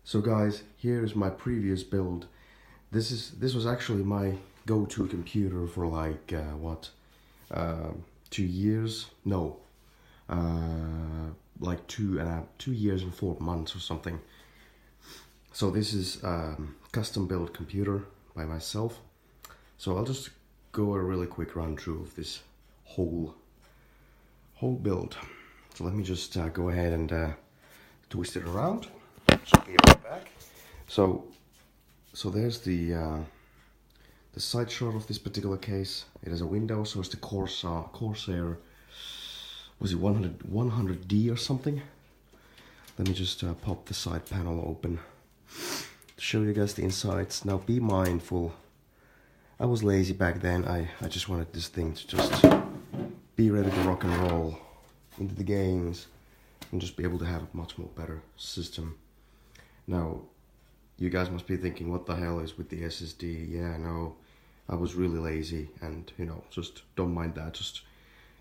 So guys, here is my previous build. This was actually my go-to computer for like what, 2 years? No, like 2 years and 4 months or something. So this is custom built computer by myself. So I'll just go a really quick run through of this whole build. So let me just go ahead and twist it around. So be right back. So there's the side shot of this particular case. It has a window, so it's the Corsair. Was it 100D or something? Let me just pop the side panel open to show you guys the insides. Now be mindful, I was lazy back then. I just wanted this thing to just be ready to rock and roll into the games and just be able to have a much more better system. Now, you guys must be thinking, what the hell is with the SSD? Yeah, no, I was really lazy, and you know, just don't mind that. Just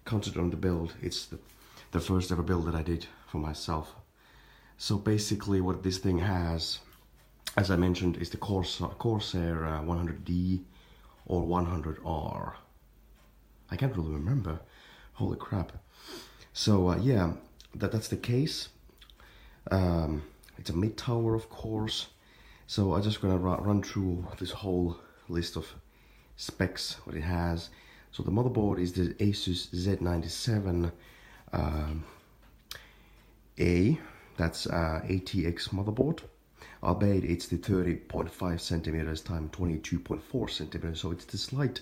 concentrate on the build. It's the first ever build that I did for myself. So basically what this thing has, as I mentioned, is the Corsair 100D or 100R. I can't really remember. Holy crap. So yeah, that's the case. It's a mid-tower, of course. So I'm just gonna run through this whole list of specs, what it has. So the motherboard is the Asus Z97 A. That's ATX motherboard. Albeit it's the 30.5 centimeters times 22.4 centimeters. So it's the slight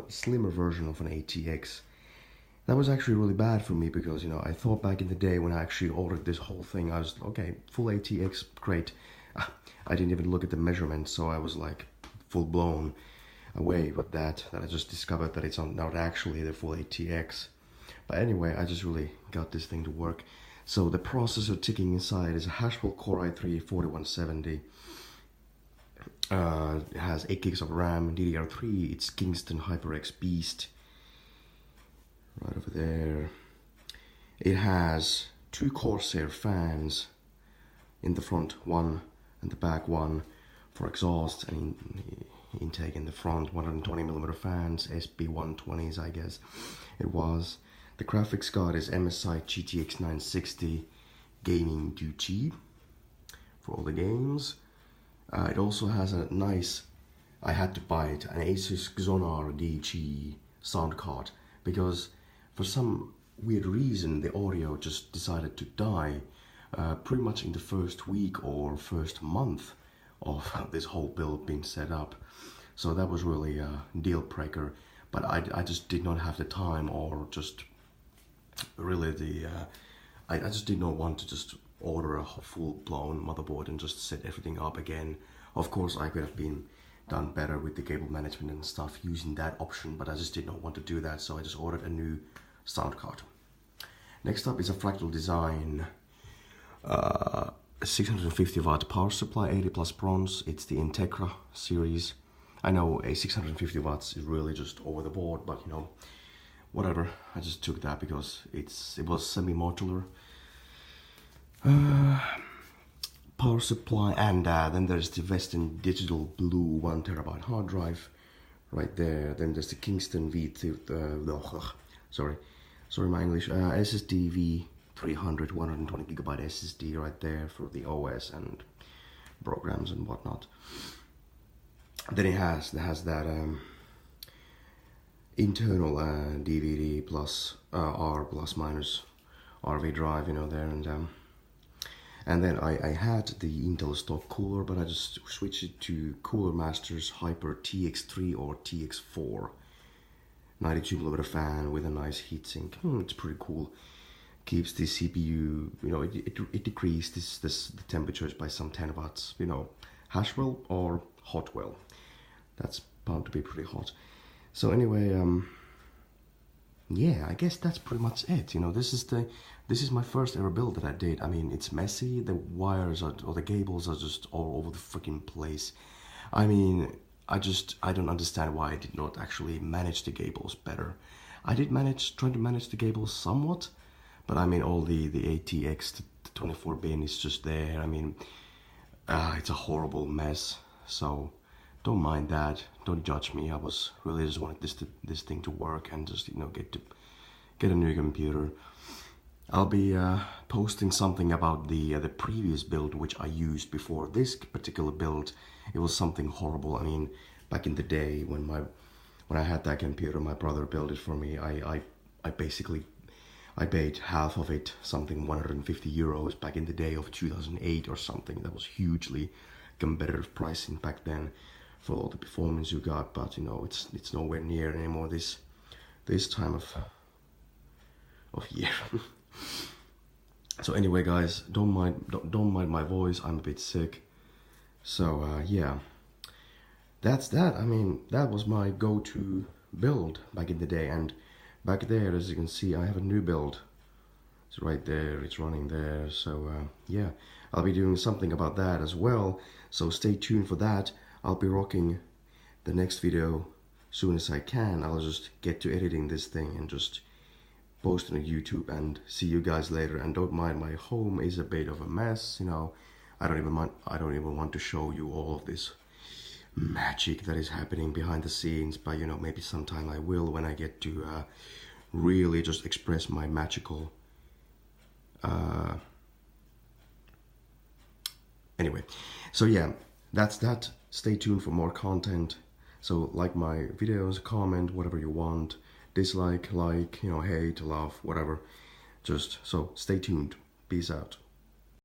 slimmer version of an ATX. That was actually really bad for me because, you know, I thought back in the day when I actually ordered this whole thing, I was, okay, full ATX, great. I didn't even look at the measurements, so I was like full blown away with that I just discovered that it's not actually the full ATX. But anyway, I just really got this thing to work. So the processor ticking inside is a Haswell Core i3-4170. It has 8 gigs of RAM, DDR3, it's Kingston HyperX Beast. Right over there. It has 2 Corsair fans in the front, one and the back one for exhaust and intake in the front. 120mm fans, SB120s, I guess it was. The graphics card is MSI GTX 960 Gaming Duty for all the games. It also has a nice, I had to buy it, an Asus Xonar DG sound card, because for some weird reason the audio just decided to die pretty much in the first week or first month of this whole build being set up. So that was really a deal breaker, but I just did not have the time, or just really I just did not want to just order a full-blown motherboard and just set everything up again. Of course, I could have been done better with the cable management and stuff using that option, but I just did not want to do that, so I just ordered a new sound card. Next up is a Fractal Design 650 watt power supply, 80 plus bronze. It's the Integra series. I know a 650 watts is really just over the board, but you know, whatever. I just took that because it was semi-modular. Power supply, and then there's the Western Digital Blue 1TB hard drive right there. Then there's the Kingston sorry my English, SSD V300 120GB SSD right there for the OS and programs and whatnot. Then it has that internal DVD plus R plus minus RV drive, you know, there, and then I had the Intel stock cooler, but I just switched it to Cooler Masters Hyper TX3 or TX4. 92mm fan with a nice heatsink. It's pretty cool. Keeps the CPU, you know, it decreases the temperatures by some 10 watts. You know, Haswell or Hotwell. That's bound to be pretty hot. So anyway, yeah, I guess that's pretty much it. You know, this is my first ever build that I did. I mean, it's messy. The wires or the cables are just all over the freaking place. I mean, I don't understand why I did not actually manage the cables better. I did try to manage the cables somewhat, but I mean, all the ATX, the the 24 bin is just there. I mean, it's a horrible mess. So don't mind that. Don't judge me. I was really just wanted this thing to work and just, you know, get a new computer. I'll be posting something about the previous build which I used before this particular build. It was something horrible. I mean, back in the day when I had that computer, my brother built it for me. I basically paid half of it, something 150 euros back in the day of 2008 or something. That was hugely competitive pricing back then for all the performance you got. But you know, it's nowhere near anymore this time of year. So anyway, guys, don't mind my voice. I'm a bit sick. So yeah, that's that. I mean, that was my go-to build back in the day. And back there, as you can see, I have a new build. It's right there. It's running there. So yeah, I'll be doing something about that as well. So stay tuned for that. I'll be rocking the next video soon as I can. I'll just get to editing this thing and just post it on YouTube, and see you guys later. And don't mind, my home is a bit of a mess, you know. I don't even want to show you all of this magic that is happening behind the scenes, but you know, maybe sometime I will, when I get to really just express my magical anyway. So yeah, that's that. Stay tuned for more content. So like my videos, comment whatever you want, dislike, like, you know, hate, love, whatever. Just so stay tuned. Peace out.